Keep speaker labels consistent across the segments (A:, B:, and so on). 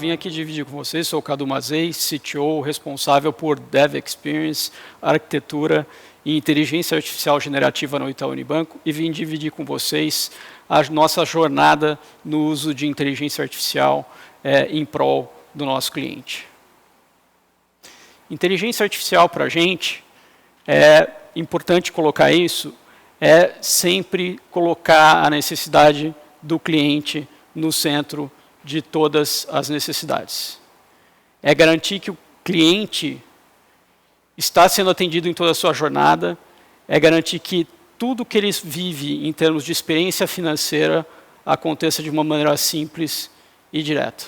A: vim aqui dividir com vocês, sou o Cadu Mazei, CTO, responsável por Dev Experience, arquitetura e inteligência artificial generativa no Itaú Unibanco, e vim dividir com vocês a nossa jornada no uso de inteligência artificial em prol do nosso cliente. Inteligência artificial para a gente, é importante colocar isso, é sempre colocar a necessidade do cliente no centro de todas as necessidades. É garantir que o cliente está sendo atendido em toda a sua jornada, é garantir que tudo que ele vive em termos de experiência financeira aconteça de uma maneira simples e direta.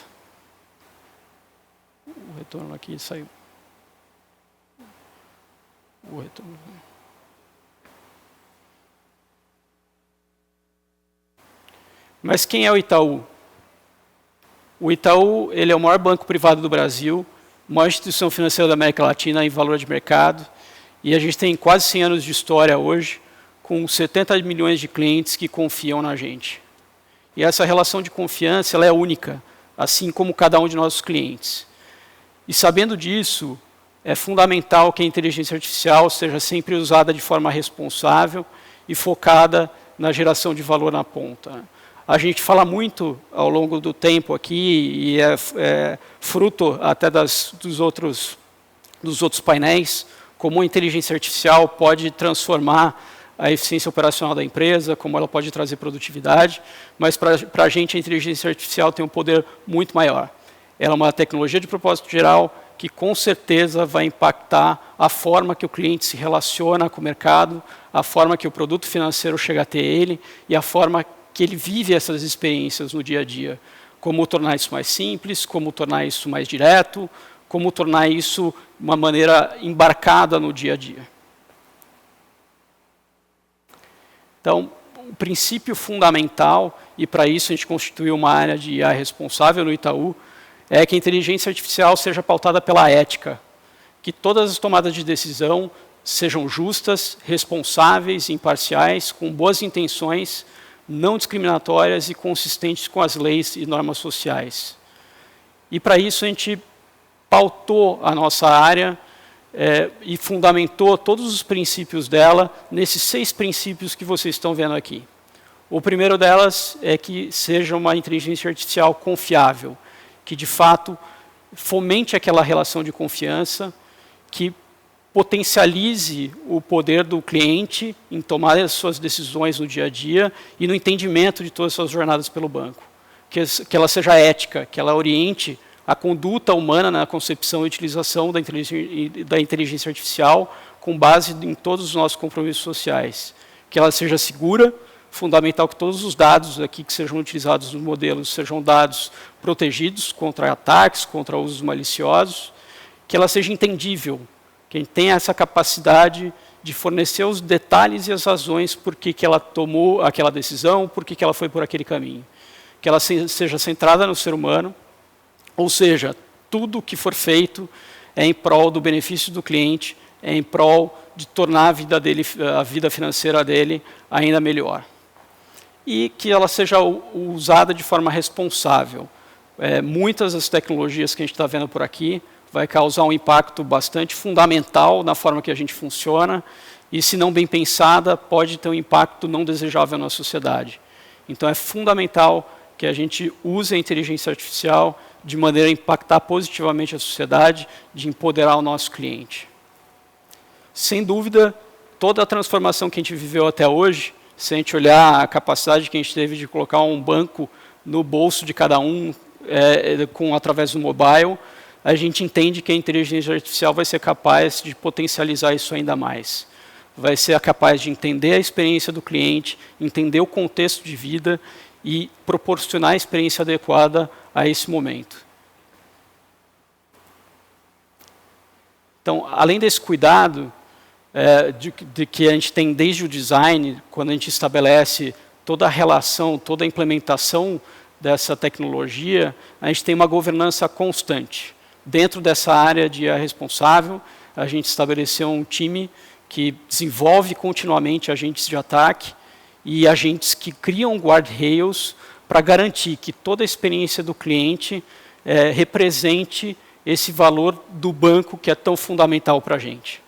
A: O retorno aqui saiu. O retorno. Mas quem é o Itaú? O Itaú, ele é o maior banco privado do Brasil, maior instituição financeira da América Latina em valor de mercado, e a gente tem quase 100 anos de história hoje, com 70 milhões de clientes que confiam na gente. E essa relação de confiança ela é única, assim como cada um de nossos clientes. E sabendo disso, é fundamental que a inteligência artificial seja sempre usada de forma responsável e focada na geração de valor na ponta. A gente fala muito ao longo do tempo aqui, e é fruto até dos outros painéis, como a inteligência artificial pode transformar a eficiência operacional da empresa, como ela pode trazer produtividade, mas para a gente a inteligência artificial tem um poder muito maior. Ela é uma tecnologia de propósito geral que com certeza vai impactar a forma que o cliente se relaciona com o mercado, a forma que o produto financeiro chega até ele e a forma que ele vive essas experiências no dia a dia. Como tornar isso mais simples, como tornar isso mais direto, como tornar isso uma maneira embarcada no dia a dia. Então, o princípio fundamental, e para isso a gente constituiu uma área de IA responsável no Itaú, é que a inteligência artificial seja pautada pela ética, que todas as tomadas de decisão sejam justas, responsáveis, imparciais, com boas intenções, não discriminatórias e consistentes com as leis e normas sociais. E para isso a gente pautou a nossa área e fundamentou todos os princípios dela nesses 6 princípios que vocês estão vendo aqui. O primeiro delas é que seja uma inteligência artificial confiável, que de fato fomente aquela relação de confiança, que potencialize o poder do cliente em tomar as suas decisões no dia a dia e no entendimento de todas as suas jornadas pelo banco. Que ela seja ética, que ela oriente a conduta humana na concepção e utilização da inteligência artificial com base em todos os nossos compromissos sociais. Que ela seja segura, fundamental que todos os dados aqui que sejam utilizados nos modelos sejam dados protegidos contra ataques, contra usos maliciosos. Que ela seja entendível, que tenha essa capacidade de fornecer os detalhes e as razões por que ela tomou aquela decisão, por que ela foi por aquele caminho. Que ela seja centrada no ser humano, ou seja, tudo o que for feito é em prol do benefício do cliente, é em prol de tornar a vida financeira dele ainda melhor. E que ela seja usada de forma responsável. Muitas das tecnologias que a gente está vendo por aqui vai causar um impacto bastante fundamental na forma que a gente funciona, e se não bem pensada, pode ter um impacto não desejável na sociedade. Então é fundamental que a gente use a inteligência artificial de maneira a impactar positivamente a sociedade, de empoderar o nosso cliente. Sem dúvida, toda a transformação que a gente viveu até hoje, se a gente olhar a capacidade que a gente teve de colocar um banco no bolso de cada um através do mobile, a gente entende que a inteligência artificial vai ser capaz de potencializar isso ainda mais. Vai ser capaz de entender a experiência do cliente, entender o contexto de vida e proporcionar a experiência adequada a esse momento. Então, além desse cuidado de que a gente tem desde o design, quando a gente estabelece toda a relação, toda a implementação dessa tecnologia, a gente tem uma governança constante. Dentro dessa área de IA responsável, a gente estabeleceu um time que desenvolve continuamente agentes de ataque e agentes que criam guardrails para garantir que toda a experiência do cliente represente esse valor do banco que é tão fundamental para a gente.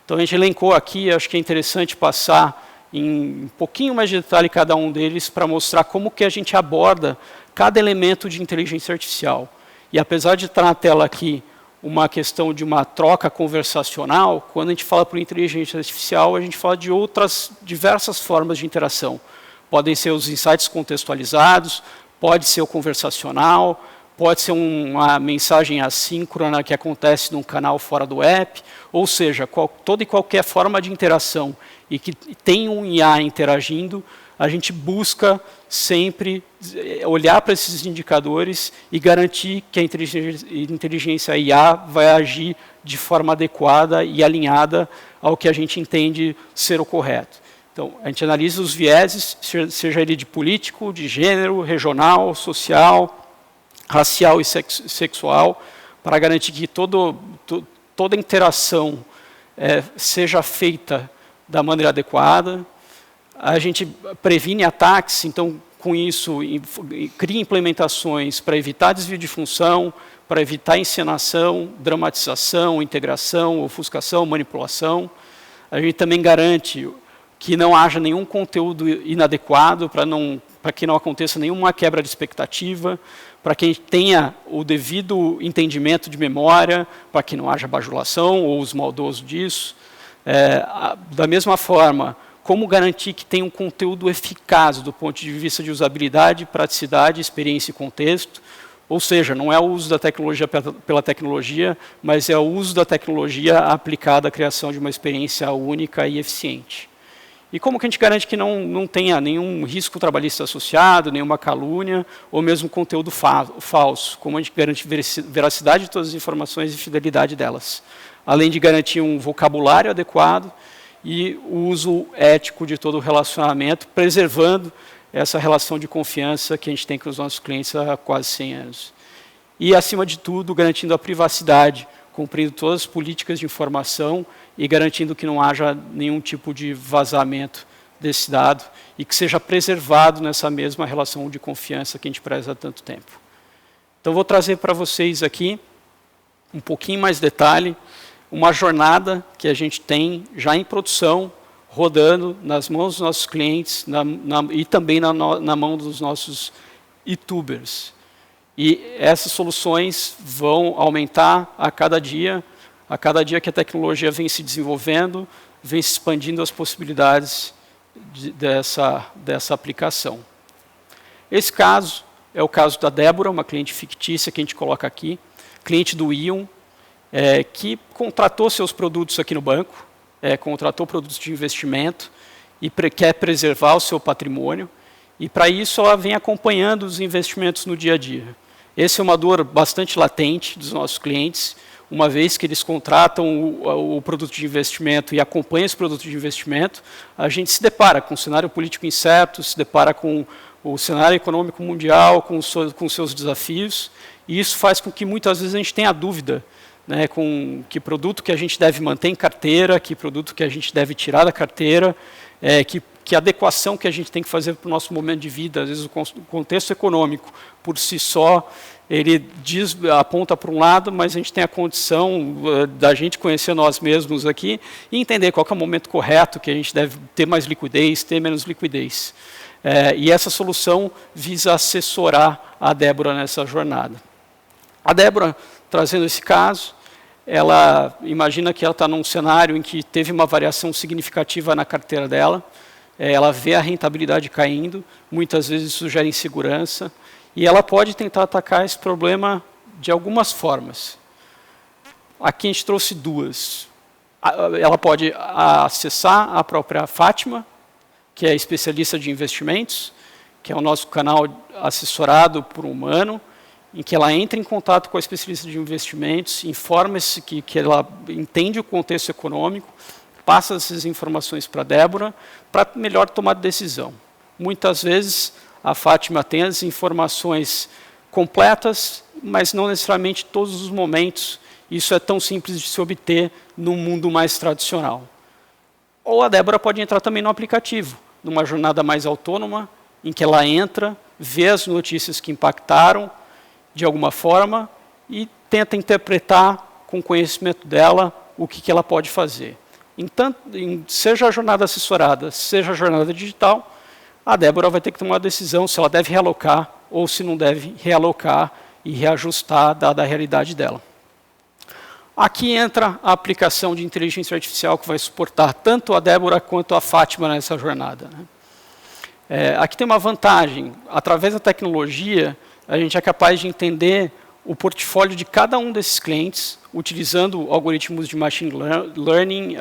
A: Então, a gente elencou aqui, acho que é interessante passar em um pouquinho mais de detalhe cada um deles para mostrar como que a gente aborda cada elemento de inteligência artificial. E apesar de estar na tela aqui uma questão de uma troca conversacional, quando a gente fala por inteligência artificial, a gente fala de outras diversas formas de interação. Podem ser os insights contextualizados, pode ser o conversacional, pode ser uma mensagem assíncrona que acontece num canal fora do app, ou seja, toda e qualquer forma de interação e que tem um IA interagindo, a gente busca sempre olhar para esses indicadores e garantir que a inteligência IA vai agir de forma adequada e alinhada ao que a gente entende ser o correto. Então, a gente analisa os vieses, seja ele de político, de gênero, regional, social, racial e sexual, para garantir que toda interação seja feita da maneira adequada. A gente previne ataques, então, com isso, cria implementações para evitar desvio de função, para evitar encenação, dramatização, integração, ofuscação, manipulação. A gente também garante que não haja nenhum conteúdo inadequado, para que não aconteça nenhuma quebra de expectativa, para que a gente tenha o devido entendimento de memória, para que não haja bajulação ou uso maldoso disso. Da mesma forma, como garantir que tem um conteúdo eficaz do ponto de vista de usabilidade, praticidade, experiência e contexto. Ou seja, não é o uso da tecnologia pela tecnologia, mas é o uso da tecnologia aplicada à criação de uma experiência única e eficiente. E como que a gente garante que não tenha nenhum risco trabalhista associado, nenhuma calúnia, ou mesmo conteúdo falso? Como a gente garante veracidade de todas as informações e fidelidade delas? Além de garantir um vocabulário adequado e o uso ético de todo o relacionamento, preservando essa relação de confiança que a gente tem com os nossos clientes há quase 100 anos. E, acima de tudo, garantindo a privacidade, cumprindo todas as políticas de informação e garantindo que não haja nenhum tipo de vazamento desse dado e que seja preservado nessa mesma relação de confiança que a gente preza há tanto tempo. Então, vou trazer para vocês aqui, um pouquinho mais detalhe, uma jornada que a gente tem já em produção, rodando nas mãos dos nossos clientes e também na mão dos nossos YouTubers. E essas soluções vão aumentar a cada dia que a tecnologia vem se desenvolvendo, vem se expandindo as possibilidades dessa aplicação. Esse caso é o caso da Débora, uma cliente fictícia que a gente coloca aqui, cliente do Ion, que contratou seus produtos aqui no banco, contratou produtos de investimento e quer preservar o seu patrimônio, e para isso ela vem acompanhando os investimentos no dia a dia. Essa é uma dor bastante latente dos nossos clientes, uma vez que eles contratam o produto de investimento e acompanham esse produto de investimento, a gente se depara com um cenário político incerto, se depara com o cenário econômico mundial, com seus desafios, e isso faz com que muitas vezes a gente tenha dúvida, né, com que produto que a gente deve manter em carteira, que produto que a gente deve tirar da carteira, que adequação que a gente tem que fazer para o nosso momento de vida. Às vezes o contexto econômico, por si só, ele aponta para um lado, mas a gente tem a condição da gente conhecer nós mesmos aqui e entender qual que é o momento correto, que a gente deve ter mais liquidez, ter menos liquidez. E essa solução visa assessorar a Débora nessa jornada. A Débora, trazendo esse caso, ela imagina que ela está num cenário em que teve uma variação significativa na carteira dela, ela vê a rentabilidade caindo, muitas vezes isso gera insegurança, e ela pode tentar atacar esse problema de algumas formas. Aqui a gente trouxe duas. Ela pode acessar a própria Fátima, que é especialista de investimentos, que é o nosso canal assessorado por um humano, em que ela entra em contato com a especialista de investimentos, informa-se que ela entende o contexto econômico, passa essas informações para a Débora, para melhor tomar decisão. Muitas vezes, a Fátima tem as informações completas, mas não necessariamente todos os momentos. Isso é tão simples de se obter num mundo mais tradicional. Ou a Débora pode entrar também no aplicativo, numa jornada mais autônoma, em que ela entra, vê as notícias que impactaram, de alguma forma e tenta interpretar com o conhecimento dela o que ela pode fazer. Seja a jornada assessorada, seja a jornada digital, a Débora vai ter que tomar uma decisão se ela deve realocar ou se não deve realocar e reajustar dada a realidade dela. Aqui entra a aplicação de inteligência artificial que vai suportar tanto a Débora quanto a Fátima nessa jornada. Aqui tem uma vantagem. Através da tecnologia, a gente é capaz de entender o portfólio de cada um desses clientes, utilizando algoritmos de machine learning,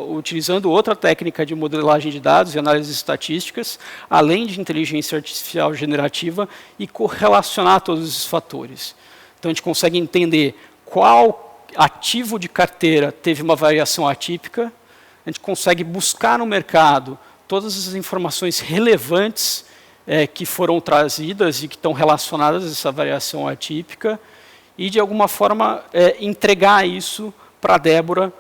A: utilizando outra técnica de modelagem de dados e análises estatísticas, além de inteligência artificial generativa, e correlacionar todos esses fatores. Então, a gente consegue entender qual ativo de carteira teve uma variação atípica, a gente consegue buscar no mercado todas as informações relevantes que foram trazidas e que estão relacionadas a essa variação atípica e, de alguma forma, entregar isso para a Débora,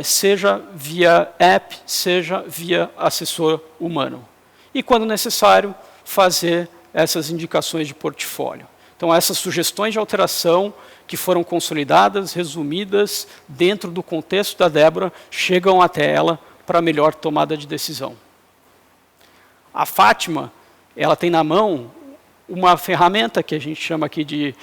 A: seja via app, seja via assessor humano. E, quando necessário, fazer essas indicações de portfólio. Então, essas sugestões de alteração que foram consolidadas, resumidas, dentro do contexto da Débora, chegam até ela para melhor tomada de decisão. A Fátima, ela tem na mão uma ferramenta que a gente chama aqui de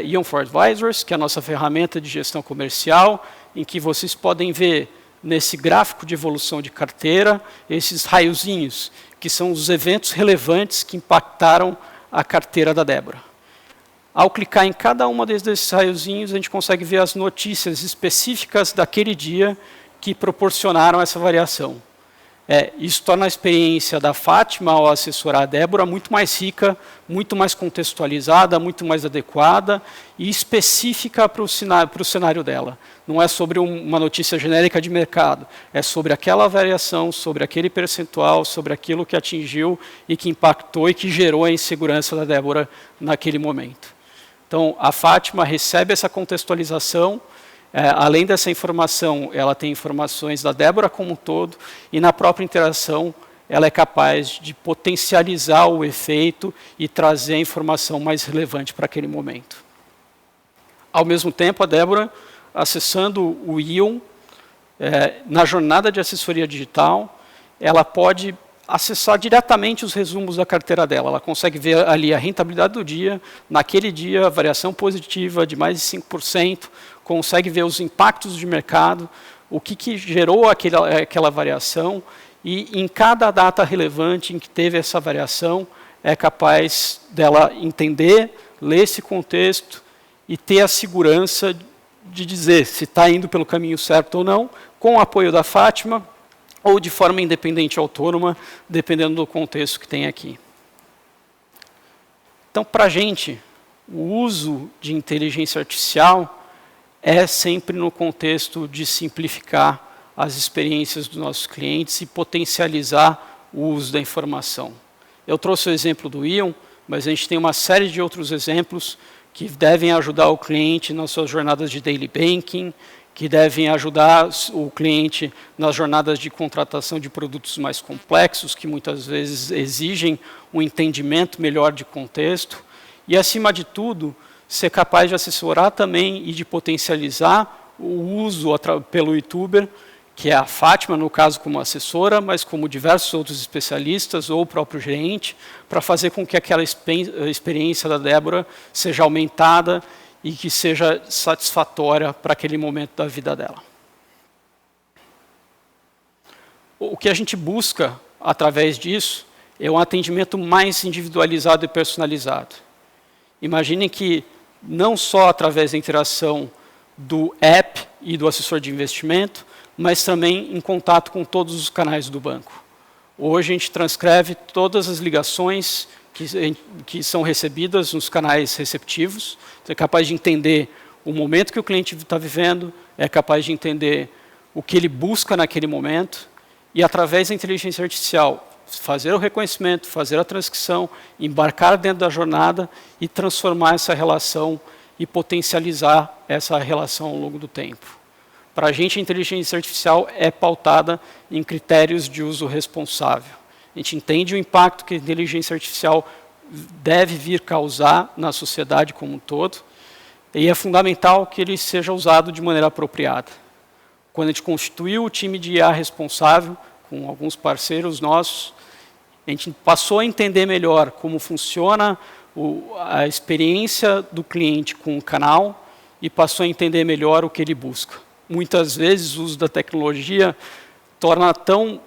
A: Ion for Advisors, que é a nossa ferramenta de gestão comercial, em que vocês podem ver nesse gráfico de evolução de carteira esses raiozinhos, que são os eventos relevantes que impactaram a carteira da Débora. Ao clicar em cada uma desses raiozinhos, a gente consegue ver as notícias específicas daquele dia que proporcionaram essa variação. Isso torna a experiência da Fátima ao assessorar a Débora muito mais rica, muito mais contextualizada, muito mais adequada e específica para o cenário dela. Não é sobre uma notícia genérica de mercado, é sobre aquela variação, sobre aquele percentual, sobre aquilo que atingiu e que impactou e que gerou a insegurança da Débora naquele momento. Então, a Fátima recebe essa contextualização. Além dessa informação, ela tem informações da Débora como um todo, e na própria interação, ela é capaz de potencializar o efeito e trazer a informação mais relevante para aquele momento. Ao mesmo tempo, a Débora, acessando o Ion, na jornada de assessoria digital, ela pode acessar diretamente os resumos da carteira dela. Ela consegue ver ali a rentabilidade do dia, naquele dia, a variação positiva de mais de 5%, consegue ver os impactos de mercado, o que gerou aquela variação, e em cada data relevante em que teve essa variação, é capaz dela entender, ler esse contexto e ter a segurança de dizer se está indo pelo caminho certo ou não, com o apoio da Fátima, ou de forma independente e autônoma, dependendo do contexto que tem aqui. Então, para a gente, o uso de inteligência artificial é sempre no contexto de simplificar as experiências dos nossos clientes e potencializar o uso da informação. Eu trouxe o exemplo do Ion, mas a gente tem uma série de outros exemplos que devem ajudar o cliente nas suas jornadas de daily banking, que devem ajudar o cliente nas jornadas de contratação de produtos mais complexos, que muitas vezes exigem um entendimento melhor de contexto, e, acima de tudo, ser capaz de assessorar também e de potencializar o uso pelo youtuber, que é a Fátima, no caso, como assessora, mas como diversos outros especialistas ou o próprio gerente, para fazer com que aquela experiência da Débora seja aumentada e que seja satisfatória para aquele momento da vida dela. O que a gente busca, através disso, é um atendimento mais individualizado e personalizado. Imaginem que, não só através da interação do app e do assessor de investimento, mas também em contato com todos os canais do banco. Hoje a gente transcreve todas as ligações que são recebidas nos canais receptivos, é capaz de entender o momento que o cliente está vivendo, é capaz de entender o que ele busca naquele momento, e através da inteligência artificial, fazer o reconhecimento, fazer a transcrição, embarcar dentro da jornada e transformar essa relação e potencializar essa relação ao longo do tempo. Para a gente, a inteligência artificial é pautada em critérios de uso responsável. A gente entende o impacto que a inteligência artificial deve vir causar na sociedade como um todo, e é fundamental que ele seja usado de maneira apropriada. Quando a gente constituiu o time de IA responsável, com alguns parceiros nossos, a gente passou a entender melhor como funciona a experiência do cliente com o canal e passou a entender melhor o que ele busca. Muitas vezes o uso da tecnologia torna tão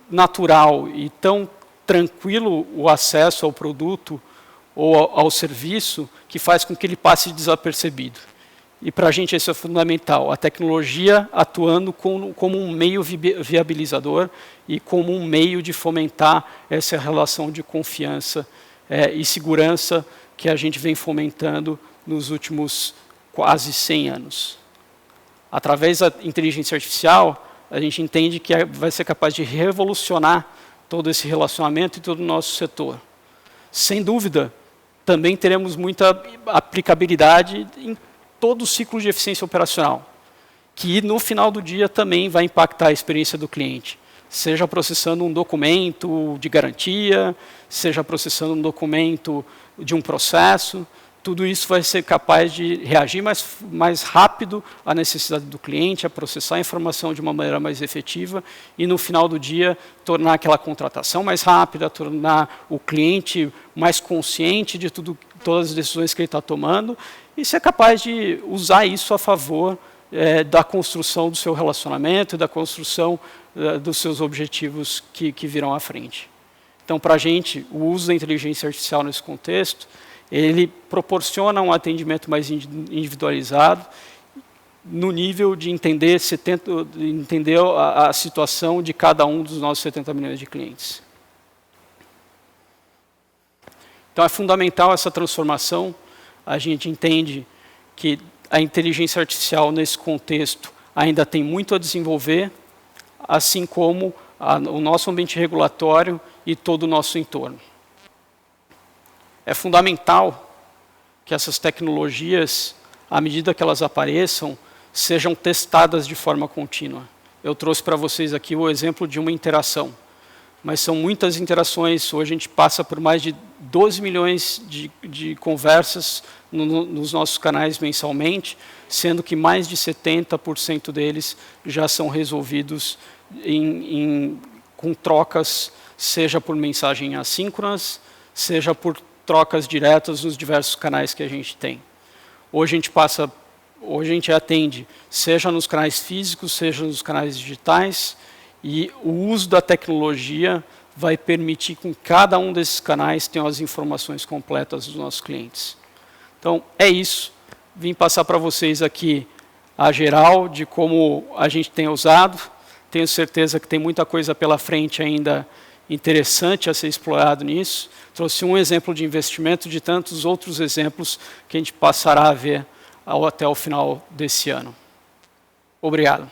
A: natural e tão tranquilo o acesso ao produto ou ao serviço que faz com que ele passe desapercebido. E para a gente isso é fundamental, a tecnologia atuando como um meio viabilizador e como um meio de fomentar essa relação de confiança e segurança que a gente vem fomentando nos últimos quase 100 anos. Através da inteligência artificial, a gente entende que vai ser capaz de revolucionar todo esse relacionamento e todo o nosso setor. Sem dúvida, também teremos muita aplicabilidade em todo o ciclo de eficiência operacional, que no final do dia também vai impactar a experiência do cliente, seja processando um documento de garantia, seja processando um documento de um processo, tudo isso vai ser capaz de reagir mais rápido à necessidade do cliente, a processar a informação de uma maneira mais efetiva e, no final do dia, tornar aquela contratação mais rápida, tornar o cliente mais consciente de todas as decisões que ele está tomando e ser capaz de usar isso a favor da construção do seu relacionamento e da construção dos seus objetivos que virão à frente. Então, para a gente, o uso da inteligência artificial nesse contexto, ele proporciona um atendimento mais individualizado, no nível de entender a situação de cada um dos nossos 70 milhões de clientes. Então, é fundamental essa transformação. A gente entende que a inteligência artificial, nesse contexto, ainda tem muito a desenvolver, assim como o nosso ambiente regulatório e todo o nosso entorno. É fundamental que essas tecnologias, à medida que elas apareçam, sejam testadas de forma contínua. Eu trouxe para vocês aqui o exemplo de uma interação, mas são muitas interações. Hoje a gente passa por mais de 12 milhões de conversas nos nossos canais mensalmente, sendo que mais de 70% deles já são resolvidos com trocas, seja por mensagem assíncronas, seja por trocas diretas nos diversos canais que a gente tem. Hoje a gente atende, seja nos canais físicos, seja nos canais digitais, e o uso da tecnologia vai permitir que cada um desses canais tenha as informações completas dos nossos clientes. Então, é isso. Vim passar para vocês aqui a geral de como a gente tem usado. Tenho certeza que tem muita coisa pela frente ainda interessante a ser explorado nisso. Trouxe um exemplo de investimento de tantos outros exemplos que a gente passará a ver até o final desse ano. Obrigado.